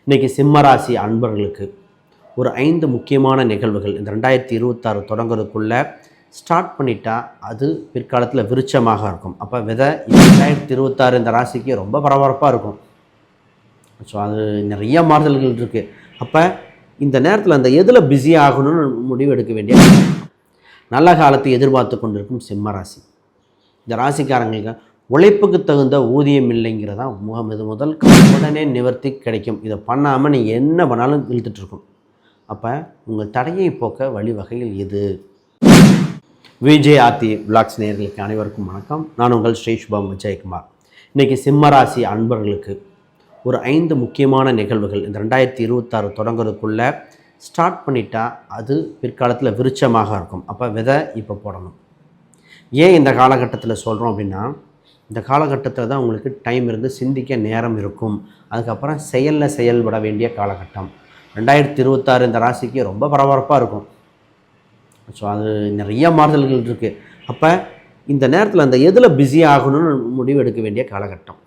இன்றைக்கி சிம்மராசி அன்பர்களுக்கு ஒரு 5 முக்கியமான நிகழ்வுகள் இந்த 2026 தொடங்குறதுக்குள்ளே ஸ்டார்ட் பண்ணிட்டா அது பிற்காலத்தில் விருட்சமாக இருக்கும். அப்போ விதை 2026 இந்த ராசிக்கு ரொம்ப பரபரப்பாக இருக்கும். ஸோ அது நிறைய மாறுதல்கள் இருக்குது. அப்போ இந்த நேரத்தில் அந்த எதில் பிஸி ஆகணும்னு முடிவு எடுக்க வேண்டிய நல்ல காலத்தை எதிர்பார்த்து கொண்டிருக்கும் சிம்மராசி. இந்த ராசிக்காரங்களுக்கு உழைப்புக்கு தகுந்த ஊதியம் இல்லைங்கிறதா முதல் உடனே நிவர்த்தி கிடைக்கும். இதை பண்ணாமல் நீங்கள் என்ன பண்ணாலும் இழுத்துட்ருக்கும். அப்போ உங்கள் தடையை போக்க வழிவகையில் எது? விஜேஆர்டி விளாக்ஸ் நேயர்களுக்கு அனைவருக்கும் வணக்கம். நான் உங்கள் ஸ்ரீ சுபம் விஜயகுமார். இன்றைக்கி சிம்மராசி அன்பர்களுக்கு ஒரு 5 முக்கியமான நிகழ்வுகள் இந்த 2026 தொடங்குறதுக்குள்ளே ஸ்டார்ட் பண்ணிட்டா அது பிற்காலத்தில் விருட்சமாக இருக்கும். அப்போ விதை இப்போ போடணும். ஏன் இந்த காலகட்டத்தில் சொல்கிறோம் அப்படின்னா, இந்த காலகட்டத்தில் தான் உங்களுக்கு டைம் இருந்து சிந்திக்க நேரம் இருக்கும். அதுக்கப்புறம் செயல்பட வேண்டிய காலகட்டம். 2026 இந்த ராசிக்கு ரொம்ப பரபரப்பாக இருக்கும். ஸோ அது நிறைய மாறுதல்கள் இருக்குது. அப்போ இந்த நேரத்தில் அந்த எதில் பிஸி ஆகணும்னு முடிவு எடுக்க வேண்டிய காலகட்டம்.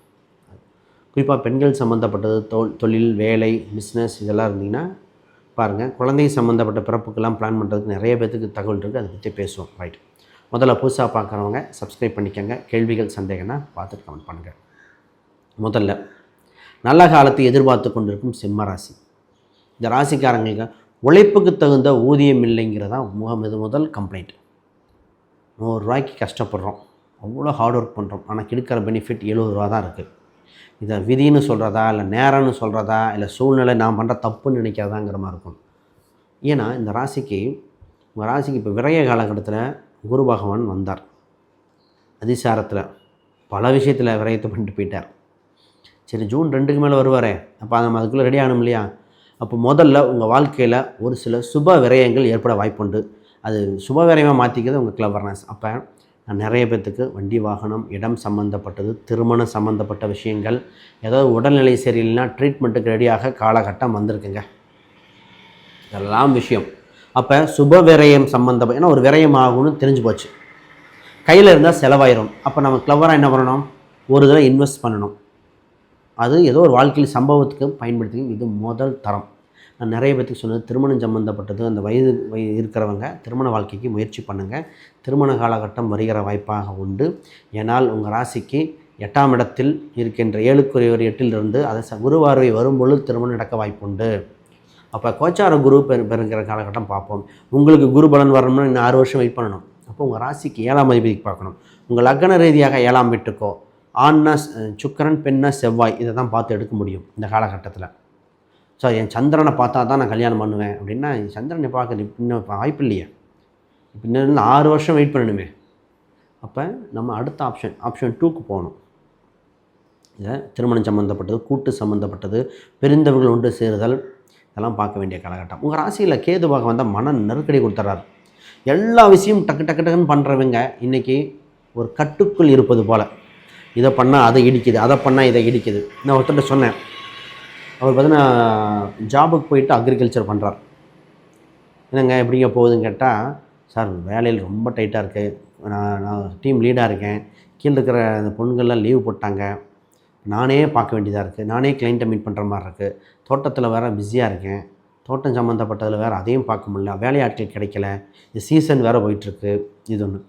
குறிப்பாக பெண்கள் சம்மந்தப்பட்டது, தொழில், வேலை, பிஸ்னஸ் இதெல்லாம் இருந்தீங்கன்னா பாருங்கள். குழந்தை சம்மந்தப்பட்ட பிறப்புக்கெல்லாம் பிளான் பண்ணுறதுக்கு நிறைய பேருக்கு தகவல் இருக்குது. அதை பற்றி பேசுவோம். ரைட். முதல்ல புதுசாக பார்க்குறவங்க சப்ஸ்கிரைப் பண்ணிக்கோங்க. கேள்விகள் சந்தேகம்னா பார்த்துட்டு கமெண்ட் பண்ணுங்கள். முதல்ல நல்ல காலத்தை எதிர்பார்த்து கொண்டிருக்கும் சிம்மராசி. இந்த ராசிக்காரங்களுக்கு உழைப்புக்கு தகுந்த ஊதியம் இல்லைங்கிறதா முதல் கம்ப்ளைண்ட். 100 ரூபாய்க்கு கஷ்டப்படுறோம், அவ்வளோ ஹார்ட் ஒர்க் பண்ணுறோம், ஆனால் கிடைக்கிற பெனிஃபிட் 70 ரூபா தான் இருக்குது. இதை விதின்னு சொல்கிறதா, இல்லை நேரம்னு சொல்கிறதா, இல்லை சூழ்நிலை நான் பண்ணுற தப்புன்னு நினைக்கிறதாங்கிற மாதிரி இருக்கும். ஏன்னா இந்த ராசிக்கு உங்கள் ராசிக்கு இப்போ விரைய காலகட்டத்தில் குரு பகவான் வந்தார். அதிசாரத்தில் பல விஷயத்தில் விரயத்தை பண்ணிட்டு போயிட்டார். சரி, ஜூன் 2க்கு மேலே வருவாரே, அப்போ நம்ம அதுக்குள்ளே ரெடி ஆகணும் இல்லையா? அப்போ முதல்ல உங்கள் வாழ்க்கையில் ஒரு சில சுப விரயங்கள் ஏற்பட வாய்ப்புண்டு. அது சுப விரயமாக மாற்றிக்கிறது உங்கள் கிளவர்னஸ். அப்போ நான் நிறைய பேர்த்துக்கு வண்டி, வாகனம், இடம் சம்மந்தப்பட்டது, திருமணம் சம்மந்தப்பட்ட விஷயங்கள், ஏதாவது உடல்நிலை சரியில்லைன்னா ட்ரீட்மெண்ட்டுக்கு ரெடியாக காலகட்டம் வந்திருக்குங்க. இதெல்லாம் விஷயம். அப்போ சுப விரயம் சம்மந்தப்பட்ட, ஏன்னா ஒரு விரயம் ஆகும்னு தெரிஞ்சு போச்சு. கையில் இருந்தால் செலவாயிரும். அப்போ நம்ம கிளவராக என்ன பண்ணணும்? ஒரு தடவை இன்வெஸ்ட் பண்ணணும். அது ஏதோ ஒரு வாழ்க்கையில் சம்பவத்துக்கு பயன்படுத்தி. இது முதல் தரம். நான் நிறைய பேருக்கு சொன்னது திருமணம் சம்மந்தப்பட்டது. அந்த வயது இருக்கிறவங்க திருமண வாழ்க்கைக்கு முயற்சி பண்ணுங்கள். திருமண காலகட்டம் வருகிற வாய்ப்பாக உண்டு. ஏனால் உங்கள் ராசிக்கு 8ஆம் இடத்தில் இருக்கின்ற 7க்குரியவர் 8லிருந்து அதை குருவார்வை வரும்பொழுது திருமணம் நடக்க வாய்ப்புண்டு. அப்போ கோச்சார குரு பெறுங்கிற காலகட்டம் பார்ப்போம். உங்களுக்கு குரு பலன் வரணும்னா இன்னும் 6 வருஷம் வெயிட் பண்ணணும். அப்போ உங்கள் ராசிக்கு 7ஆம் அதிபதிக்கு பார்க்கணும். உங்கள் லக்ன ரீதியாக 7ஆம் வீட்டுக்கோ, ஆண்னா சுக்கிரன், பெண்ணா செவ்வாய், இதை தான் பார்த்து எடுக்க முடியும் இந்த காலகட்டத்தில். ஸோ என் சந்திரனை பார்த்தா தான் நான் கல்யாணம் பண்ணுவேன் அப்படின்னா, சந்திரனை பார்க்குறது இன்னும் வாய்ப்பு இல்லையே. இன்னும் 6 வருஷம் வெயிட் பண்ணணுமே. அப்போ நம்ம அடுத்த ஆப்ஷன் 2க்கு போகணும். இதை திருமணம் சம்மந்தப்பட்டது, கூட்டு சம்மந்தப்பட்டது, பெருந்தவர்கள் ஒன்று சேருதல், இதெல்லாம் பார்க்க வேண்டிய காலகட்டம். உங்கள் ராசியில் கேது பாகம் வந்தால் மன நெருக்கடி கொடுத்துட்றாரு. எல்லா விஷயமும் டக்கு டக்கு டக்குன்னு பண்ணுறவங்க இன்றைக்கி ஒரு கட்டுக்குள் இருப்பது போல். இதை பண்ணால் அதை இடிக்குது, அதை பண்ணால் இதை இடிக்குது. நான் ஒருத்தர்கிட்ட சொன்னேன். அவர் பார்த்தீங்கன்னா ஜாபுக்கு போயிட்டு அக்ரிகல்ச்சர் பண்ணுறார். என்னங்க எப்படிங்க போகுதுன்னு கேட்டால், சார் வேலையில் ரொம்ப டைட்டாக இருக்குது, நான் டீம் லீடாக இருக்கேன், கீழே இருக்கிற அந்த பொண்ணுங்கள்லாம் லீவ் போட்டாங்க, நானே பார்க்க வேண்டியதாக இருக்குது, நானே கிளைண்ட்டை மீட் பண்ணுற மாதிரி இருக்குது, தோட்டத்தில் வேறு பிஸியாக இருக்கேன், தோட்டம் சம்மந்தப்பட்டதில் வேறு அதையும் பார்க்க முடியல, வேலையாட்கள் கிடைக்கல, இது சீசன் வேறு போயிட்டுருக்கு. இது ஒன்று.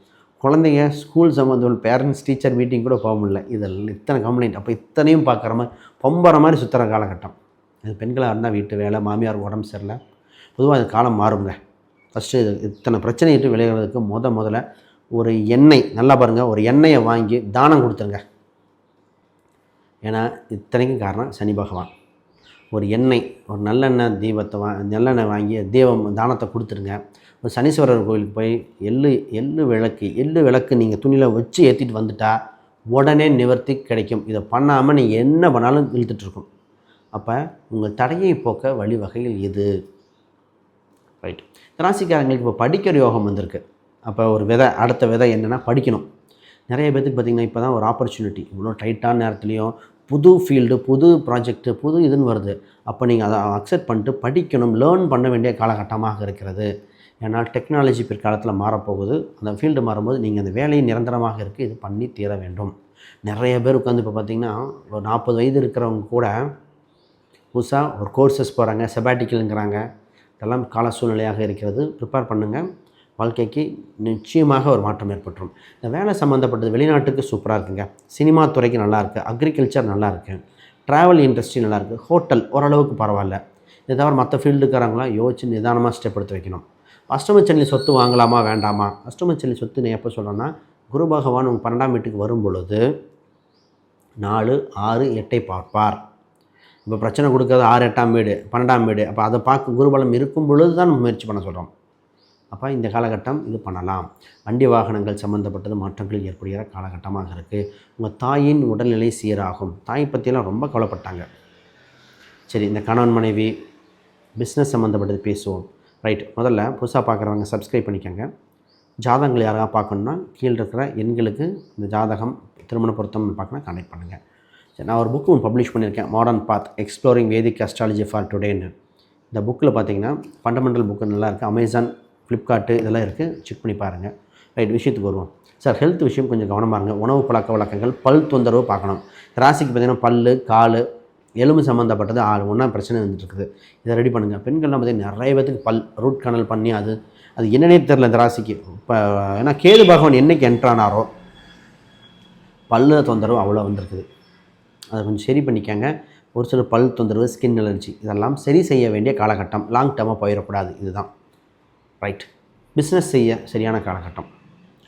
குழந்தைங்க ஸ்கூல் சம்மந்தம், பேரண்ட்ஸ் டீச்சர் மீட்டிங் கூட போக முடியல. இதெல்லாம் இத்தனை கம்ப்ளைண்ட். அப்போ இத்தனையும் பார்க்குற மாதிரி பொம்புற மாதிரி சுற்றுற காலகட்டம். இது பெண்களாக இருந்தால் வீட்டு வேலை, மாமியார் உடம்பு சரியில்லை, பொதுவாக அது காலம் மாறுங்க. ஃபஸ்ட்டு இது இத்தனை பிரச்சனையிட்டு விளையாடுறதுக்கு முதல்ல ஒரு எண்ணெய், நல்லா பாருங்கள், ஒரு எண்ணெயை வாங்கி தானம் கொடுத்துருங்க. ஏன்னா இத்தனைக்கும் காரணம் சனி பகவான். ஒரு எண்ணெய், ஒரு நல்லெண்ணெய் தீபத்தை நல்லெண்ணெய் வாங்கி தானத்தை கொடுத்துருங்க. ஒரு சனீஸ்வரர் கோயிலுக்கு போய் எள்ளு விளக்கு நீங்கள் துணியில் வச்சு ஏற்றிட்டு வந்துட்டால் உடனே நிவர்த்தி கிடைக்கும். இதை பண்ணாமல் நீங்கள் என்ன பண்ணாலும் இழுத்துட்ருக்கும். அப்போ உங்கள் தடையை போக்க வழிவகையில் எது? ரைட். ராசிக்காரங்களுக்கு இப்போ படிக்கிற யோகம் வந்திருக்கு. அப்போ ஒரு அடுத்த விதை என்னென்னா படிக்கணும். நிறைய பேருக்கு பார்த்திங்கன்னா இப்போ தான் ஒரு ஆப்பர்ச்சுனிட்டி, இவ்வளோ டைட்டான நேரத்துலையும் புது ஃபீல்டு, புது ப்ராஜெக்ட்டு, புது இதுன்னு வருது. அப்போ நீங்கள் அதை அக்செப்ட் பண்ணிட்டு படிக்கணும், லேர்ன் பண்ண வேண்டிய காலகட்டமாக இருக்கிறது. ஏன்னா டெக்னாலஜி பிற்காலத்தில் மாறப்போகுது. அந்த ஃபீல்டு மாறும்போது நீங்கள் அந்த வேலை நிரந்தரமாக இருக்குது, இது பண்ணி தீர வேண்டும். நிறைய பேர் உட்காந்து இப்போ பார்த்திங்கன்னா ஒரு 40 வயது இருக்கிறவங்க கூட புதுசாக ஒரு கோர்சஸ் போகிறாங்க, செபாட்டிக்கலுங்கிறாங்க. இதெல்லாம் கால சூழ்நிலையாக இருக்கிறது. ப்ரிப்பேர் பண்ணுங்கள். வாழ்க்கைக்கு நிச்சயமாக ஒரு மாற்றம் ஏற்பட்டுரும். இந்த வேலை சம்மந்தப்பட்டது வெளிநாட்டுக்கு சூப்பராக இருக்குங்க. சினிமா துறைக்கு நல்லாயிருக்கு, அக்ரிகல்ச்சர் நல்லாயிருக்கு, ட்ராவல் இண்டஸ்ட்ரி நல்லாயிருக்கு, ஹோட்டல் ஓரளவுக்கு பரவாயில்ல. இதை தவிர மற்ற ஃபீல்டுக்காரங்களாம் யோசிச்சு நிதானமாக ஸ்டெப் எடுத்து வைக்கணும். அஷ்டமச்சனி சொத்து வாங்கலாமா வேண்டாமா? அஷ்டமச்சனி சொத்து நான் எப்போ சொல்கிறேன்னா, குரு பகவான் உங்கள் 12ஆம் வீட்டுக்கு வரும் பொழுது 4, 6, 8 பார்ப்பார். இப்போ பிரச்சனை கொடுக்கறது 6, 8ஆம் வீடு, 12ஆம் வீடு. அப்போ அதை பார்க்க குருபலம் இருக்கும் பொழுது தான் நம்ம முயற்சி பண்ண சொல்கிறோம். அப்போ இந்த காலகட்டம் இது பண்ணலாம். வண்டி வாகனங்கள் சம்மந்தப்பட்டது மாற்றங்கள் ஏற்படுகிற காலகட்டமாக இருக்குது. உங்கள் தாயின் உடல்நிலை சீராகும். தாய் பற்றியெல்லாம் ரொம்ப கவலைப்பட்டாங்க. சரி, இந்த கணவன் மனைவி பிஸ்னஸ் சம்மந்தப்பட்டது பேசுவோம். ரைட், முதல்ல புதுசாக பார்க்குறவங்க சப்ஸ்கிரைப் பண்ணிக்கோங்க. ஜாதகங்கள் யாராவது பார்க்கணுன்னா கீழே இருக்கிற எண்களுக்கு இந்த ஜாதகம் திருமண பொருத்தம் பார்க்கணும், கனெக்ட் பண்ணுங்கள். சரி, நான் ஒரு புக்கு ஒன்று பப்ளிஷ் பண்ணியிருக்கேன், modern path exploring Vedic astrology for டுடேன்னு. இந்த புக்கில் பார்த்தீங்கன்னா ஃபண்டமெண்டல் புக்கு நல்லா இருக்குது. அமேசான், ஃப்ளிப்கார்ட்டு இதெல்லாம் இருக்குது, செக் பண்ணி பாருங்கள். ரைட், விஷயத்துக்கு வருவோம். சார், ஹெல்த் விஷயம் கொஞ்சம் கவனமாக இருங்க. உணவு பழக்க வழக்கங்கள், பல் தொந்தரவு பார்க்கணும். ராசிக்கு பார்த்திங்கன்னா பல், கால், எலும்பு சம்மந்தப்பட்டது ஒன்றா பிரச்சனை வந்துட்டுருக்குது. இதை ரெடி பண்ணுங்கள். பெண்கள்லாம் பார்த்திங்கன்னா நிறைய பேத்துக்கு பல் ரூட் கனல் பண்ணி அது என்னன்னே தெரில இந்த ராசிக்கு. இப்போ ஏன்னா கேது பகவான் என்றைக்கு என்ட்ரானாரோ பல்லு தொந்தரவு அவ்வளோ வந்திருக்குது. அதை கொஞ்சம் சரி பண்ணிக்கங்க. ஒரு சில பல் தொந்தரவு, ஸ்கின் அலர்ஜி இதெல்லாம் சரி செய்ய வேண்டிய காலகட்டம். லாங் டேர்மாக போயிடக்கூடாது. இதுதான் ரைட். பிஸ்னஸ் செய்ய சரியான காலகட்டம்.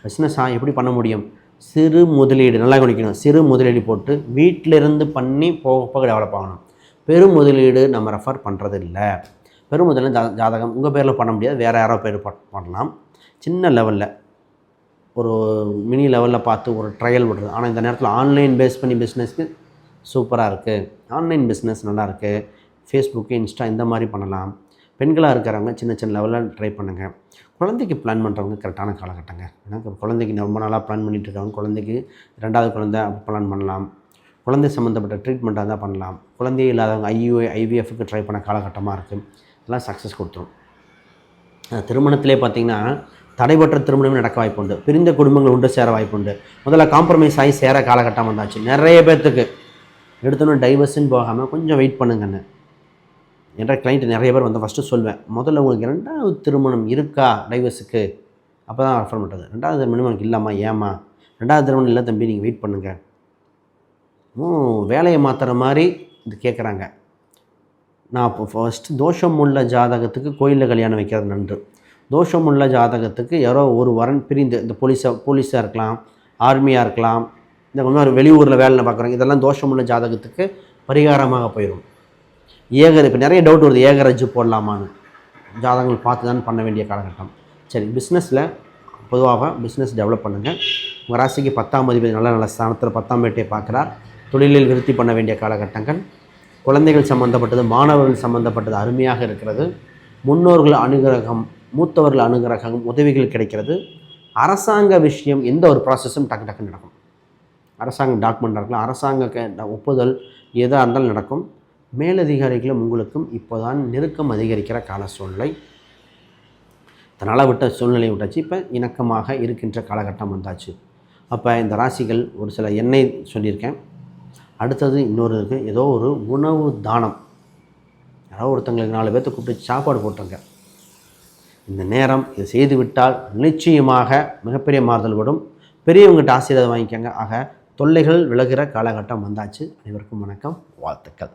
பிஸ்னஸாக எப்படி பண்ண முடியும்? சிறு முதலீடு நல்லா கவனிக்கணும். சிறு முதலீடு போட்டு வீட்டிலிருந்து பண்ணி போக போக டெவலப் ஆகணும். பெரும் முதலீடு நம்ம ரெஃபர் பண்ணுறது இல்லை. பெரும் முதலீடு ஜாதகம் உங்கள் பேரில் பண்ண முடியாது, வேறு யாரோ பேர் பண்ணலாம். சின்ன லெவலில் ஒரு மினி லெவலில் பார்த்து ஒரு ட்ரையல் விடுறது. ஆனால் இந்த நேரத்தில் ஆன்லைன் பேஸ் பண்ணி பிஸ்னஸ்க்கு சூப்பராக இருக்குது. ஆன்லைன் பிஸ்னஸ் நல்லாயிருக்கு. ஃபேஸ்புக்கு, இன்ஸ்டா இந்த மாதிரி பண்ணலாம். பெண்களாக இருக்கிறவங்க சின்ன சின்ன லெவலில் ட்ரை பண்ணுங்கள். குழந்தைக்கு பிளான் பண்ணுறவங்க கரெக்டான காலகட்டங்க. ஏன்னா குழந்தைக்கு ரொம்ப நாளாக பிளான் பண்ணிகிட்டு இருக்காங்க. குழந்தைக்கு 2வது குழந்தை பிளான் பண்ணலாம். குழந்தை சம்மந்தப்பட்ட ட்ரீட்மெண்ட்டாக தான் பண்ணலாம். குழந்தையே இல்லாதவங்க IVFக்கு ட்ரை பண்ண காலகட்டமாக இருக்குது. இதெல்லாம் சக்ஸஸ் கொடுத்துரும். திருமணத்திலே பார்த்திங்கன்னா தடைபற்ற திருமணமே நடக்க வாய்ப்புண்டு. பிரிந்த குடும்பங்கள் உண்டு சேர வாய்ப்புண்டு. முதல்ல காம்ப்ரமைஸ் ஆகி சேர காலகட்டம் வந்தாச்சு. நிறைய பேர்த்துக்கு எடுத்தோன்னு டைவர்ஸ்ன்னு போகாமல் கொஞ்சம் வெயிட் பண்ணுங்கன்னு என்ற கிளைண்ட் நிறைய பேர் வந்து ஃபஸ்ட்டு சொல்வேன். முதல்ல உங்களுக்கு 2வது திருமணம் இருக்கா டைவர்ஸுக்கு? அப்போ தான் ரெஃபர் பண்ணுறது. 2வது திருமணம் எனக்கு இல்லாமா? ஏமா 2வது திருமணம் இல்லை தம்பி, நீங்கள் வெயிட் பண்ணுங்கள். வேலையை மாற்றுற மாதிரி இது கேட்குறாங்க. நான் இப்போ ஃபஸ்ட்டு தோஷம் உள்ள ஜாதகத்துக்கு கோயிலில் கல்யாணம் வைக்கிறது நன்று. தோஷம் உள்ள ஜாதகத்துக்கு யாரோ ஒரு வரன் பிரிந்து, இந்த போலீஸாக இருக்கலாம், ஆர்மியாக இருக்கலாம், இந்த இன்னொரு வெளியூரில் வேலை பார்க்குறாங்க, இதெல்லாம் தோஷம் உள்ள ஜாதகத்துக்கு பரிகாரமாக போயிடும். இப்போ நிறைய டவுட் வருது, ஏகரஜ்ஜு போடலாமான்னு. ஜாதகங்கள் பார்த்து தான் பண்ண வேண்டிய காலகட்டம். சரி, பிஸ்னஸில் பொதுவாக பிஸ்னஸ் டெவலப் பண்ணுங்கள். உங்கள் ராசிக்கு 10ஆம் அதிபதி நல்ல ஸ்தானத்தில் 10ஆம் வீட்டை பார்க்குறார். தொழிலில் விருத்தி பண்ண வேண்டிய காலகட்டங்கள். குழந்தைகள் சம்மந்தப்பட்டது, மாணவர்கள் சம்மந்தப்பட்டது அருமையாக இருக்கிறது. முன்னோர்கள் அனுகிரகம், மூத்தவர்கள் அனுகிரகம், உதவிகள் கிடைக்கிறது. அரசாங்க விஷயம் எந்த ஒரு ப்ராசஸும் டக்கு டக்குன்னு நடக்கும். அரசாங்க டாக்குமெண்ட் இருக்கலாம், அரசாங்க ஒப்புதல் எதாக இருந்தாலும் நடக்கும். மேலதிகாரிகளும் உங்களுக்கும் இப்போ தான் நெருக்கம் அதிகரிக்கிற கால சூழ்நிலை. தன்னால் விட்ட சூழ்நிலையை விட்டாச்சு. இப்போ இணக்கமாக இருக்கின்ற காலகட்டம் வந்தாச்சு. அப்போ இந்த ராசிகள் ஒரு சில எண்ணெய் சொல்லியிருக்கேன். அடுத்தது இன்னொரு இருக்குது, ஏதோ ஒரு உணவு தானம். யாரோ ஒருத்தங்களுக்கு 4 பேர்த்த கூப்பிட்டு சாப்பாடு போட்டுருங்க. இந்த நேரம் இதை செய்து விட்டால் நிச்சயமாக மிகப்பெரிய மாறுதல் விடும். பெரியவங்ககிட்ட ஆசீர்வாதம் வாங்கிக்கோங்க. ஆக தொல்லைகள் விலகிற காலகட்டம் வந்தாச்சு. அனைவருக்கும் வணக்கம், வாழ்த்துக்கள்.